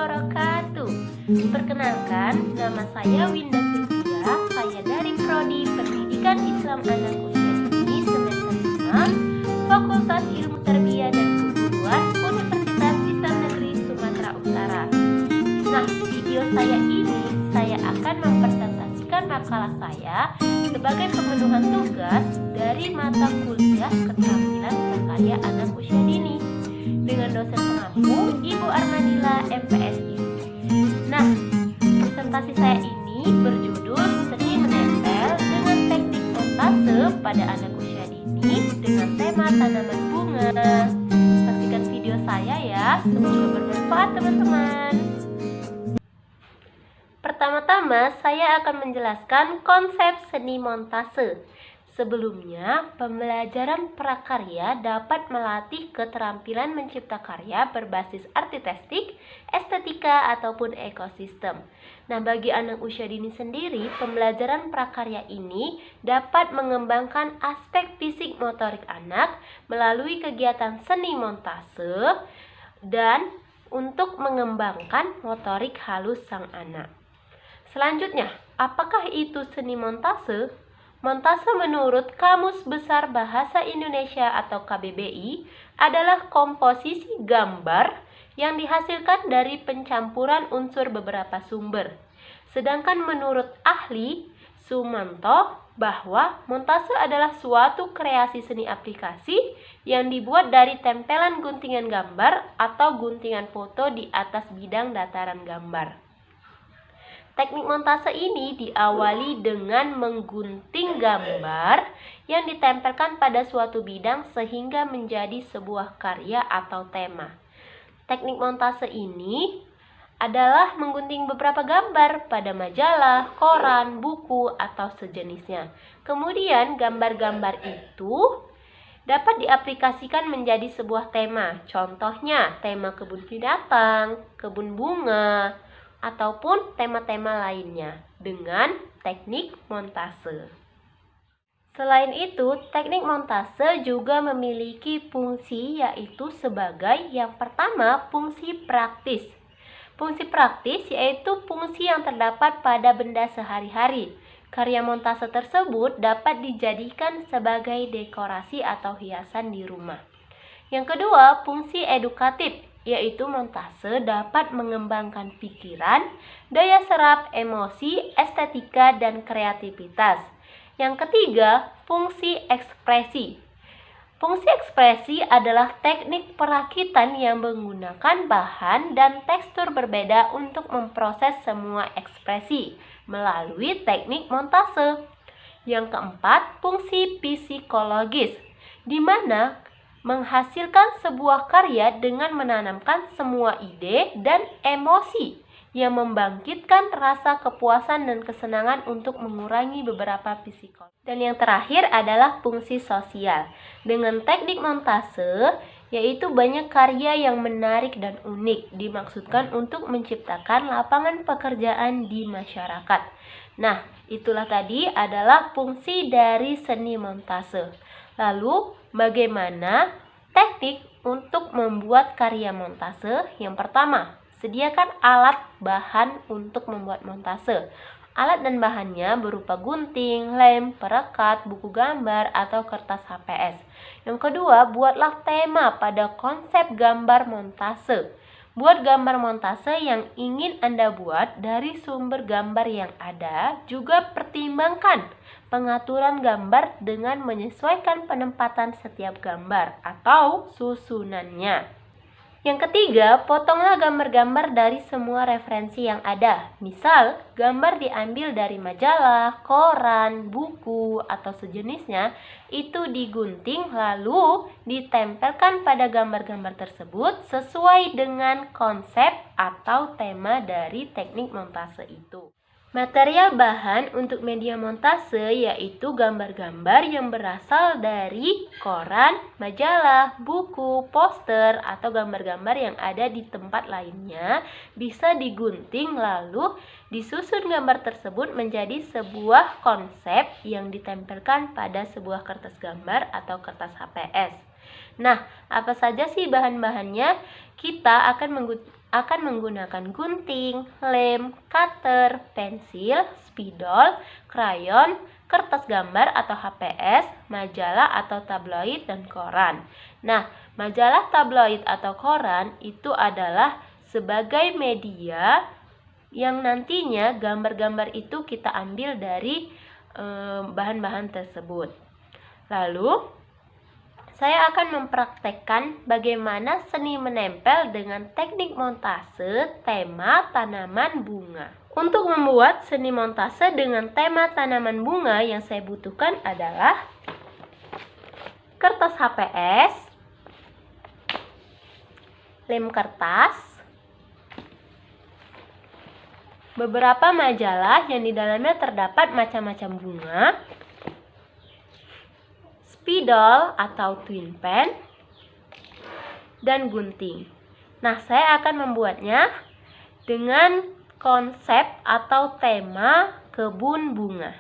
wabarakatuh. Perkenalkan, nama saya Winda Sylvia. Saya dari Prodi Pendidikan Islam Anak Usia Dini semester 5, Fakultas Ilmu Tarbiyah dan Keguruan Universitas Islam Negeri Sumatera Utara. Nah, video saya ini saya akan mempresentasikan makalah saya sebagai pemenuhan tugas dari mata kuliah keterampilan prakarya anak usia dini dengan dosen pengampu Ibu Armanila MPSI. Nah, presentasi saya ini berjudul Seni Menempel dengan Teknik Montase pada Anak Usia Dini dengan tema tanaman bunga. Saksikan video saya ya, semoga bermanfaat teman-teman. Pertama-tama, saya akan menjelaskan konsep seni montase. Sebelumnya, pembelajaran prakarya dapat melatih keterampilan mencipta karya berbasis artistik, estetika, ataupun ekosistem. Nah, bagi anak usia dini sendiri, pembelajaran prakarya ini dapat mengembangkan aspek fisik motorik anak melalui kegiatan seni montase dan untuk mengembangkan motorik halus sang anak. Selanjutnya, apakah itu seni montase? Montase menurut Kamus Besar Bahasa Indonesia atau KBBI adalah komposisi gambar yang dihasilkan dari pencampuran unsur beberapa sumber. Sedangkan menurut ahli Sumanto bahwa montase adalah suatu kreasi seni aplikasi yang dibuat dari tempelan guntingan gambar atau guntingan foto di atas bidang dataran gambar. Teknik montase ini diawali dengan menggunting gambar yang ditempelkan pada suatu bidang sehingga menjadi sebuah karya atau tema. Teknik montase ini adalah menggunting beberapa gambar pada majalah, koran, buku, atau sejenisnya. Kemudian gambar-gambar itu dapat diaplikasikan menjadi sebuah tema. Contohnya tema kebun binatang, kebun bunga, ataupun tema-tema lainnya dengan teknik montase. Selain itu, teknik montase juga memiliki fungsi yaitu sebagai yang pertama fungsi praktis. Fungsi praktis yaitu fungsi yang terdapat pada benda sehari-hari. Karya montase tersebut dapat dijadikan sebagai dekorasi atau hiasan di rumah. Yang kedua, fungsi edukatif, yaitu montase dapat mengembangkan pikiran, daya serap, emosi, estetika, dan kreativitas. Yang ketiga, fungsi ekspresi. Fungsi ekspresi adalah teknik perakitan yang menggunakan bahan dan tekstur berbeda untuk memproses semua ekspresi melalui teknik montase. Yang keempat, fungsi psikologis, di mana menghasilkan sebuah karya dengan menanamkan semua ide dan emosi yang membangkitkan rasa kepuasan dan kesenangan untuk mengurangi beberapa psikologi. Dan yang terakhir adalah fungsi sosial. Dengan teknik montase, yaitu banyak karya yang menarik dan unik dimaksudkan untuk menciptakan lapangan pekerjaan di masyarakat. Nah, itulah tadi adalah fungsi dari seni montase. Lalu, bagaimana teknik untuk membuat karya montase? Yang pertama, sediakan alat bahan untuk membuat montase. Alat dan bahannya berupa gunting, lem, perekat, buku gambar, atau kertas HPS. Yang kedua, buatlah tema pada konsep gambar montase. Buat gambar montase yang ingin Anda buat dari sumber gambar yang ada, juga pertimbangkan pengaturan gambar dengan menyesuaikan penempatan setiap gambar atau susunannya. Yang ketiga, potonglah gambar-gambar dari semua referensi yang ada. Misal, gambar diambil dari majalah, koran, buku, atau sejenisnya, itu digunting lalu ditempelkan pada gambar-gambar tersebut sesuai dengan konsep atau tema dari teknik montase itu. Material bahan untuk media montase yaitu gambar-gambar yang berasal dari koran, majalah, buku, poster, atau gambar-gambar yang ada di tempat lainnya bisa digunting lalu disusun gambar tersebut menjadi sebuah konsep yang ditempelkan pada sebuah kertas gambar atau kertas HPS. Nah, apa saja sih bahan-bahannya? Kita akan akan menggunakan gunting, lem, cutter, pensil, spidol, krayon, kertas gambar atau HPS, majalah atau tabloid, dan koran. Nah, majalah, tabloid, atau koran itu adalah sebagai media yang nantinya gambar-gambar itu kita ambil dari bahan-bahan tersebut. Lalu, saya akan mempraktekkan bagaimana seni menempel dengan teknik montase tema tanaman bunga. Untuk membuat seni montase dengan tema tanaman bunga yang saya butuhkan adalah kertas HPS, lem kertas, beberapa majalah yang di dalamnya terdapat macam-macam bunga, spidol atau twin pen, dan gunting. Nah, saya akan membuatnya dengan konsep atau tema kebun bunga.